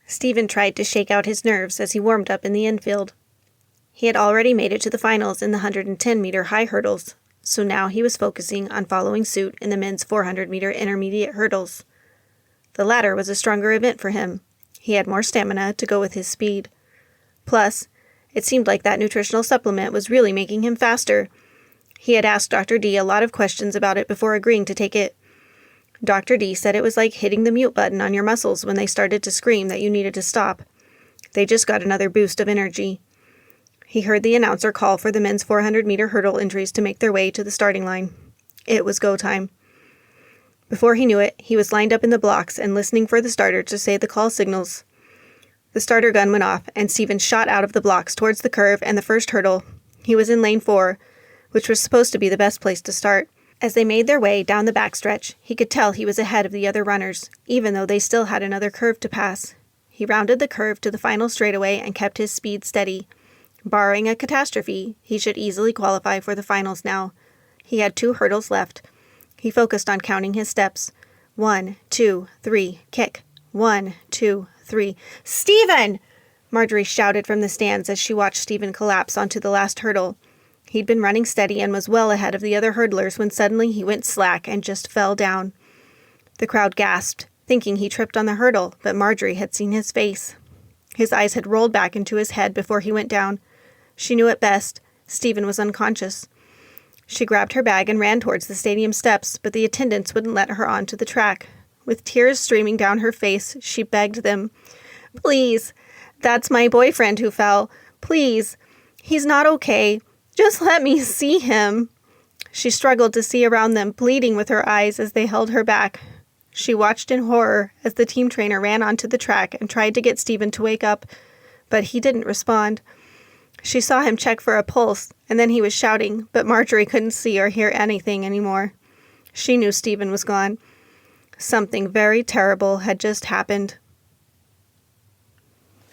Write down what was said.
Stephen tried to shake out his nerves as he warmed up in the infield. He had already made it to the finals in the 110-meter high hurdles, so now he was focusing on following suit in the men's 400-meter intermediate hurdles. The latter was a stronger event for him. He had more stamina to go with his speed. Plus, it seemed like that nutritional supplement was really making him faster. He had asked Dr. D a lot of questions about it before agreeing to take it. Dr. D said it was like hitting the mute button on your muscles when they started to scream that you needed to stop. They just got another boost of energy. He heard the announcer call for the men's 400-meter hurdle entries to make their way to the starting line. It was go time. Before he knew it, he was lined up in the blocks and listening for the starter to say the call signals. The starter gun went off, and Stephen shot out of the blocks towards the curve and the first hurdle. He was in lane 4, which was supposed to be the best place to start. As they made their way down the backstretch, he could tell he was ahead of the other runners, even though they still had another curve to pass. He rounded the curve to the final straightaway and kept his speed steady. Barring a catastrophe, he should easily qualify for the finals now. He had 2 hurdles left. He focused on counting his steps. 1, 2, 3, kick. 1, 2, 3. "Stephen!" Marjorie shouted from the stands as she watched Stephen collapse onto the last hurdle. He'd been running steady and was well ahead of the other hurdlers when suddenly he went slack and just fell down. The crowd gasped, thinking he tripped on the hurdle, but Marjorie had seen his face. His eyes had rolled back into his head before he went down. She knew it best. Stephen was unconscious. She grabbed her bag and ran towards the stadium steps, but the attendants wouldn't let her onto the track. With tears streaming down her face, she begged them, "Please, that's my boyfriend who fell. Please, he's not okay. Just let me see him." She struggled to see around them, bleeding with her eyes as they held her back. She watched in horror as the team trainer ran onto the track and tried to get Stephen to wake up, but he didn't respond. She saw him check for a pulse, and then he was shouting, but Marjorie couldn't see or hear anything anymore. She knew Stephen was gone. Something very terrible had just happened.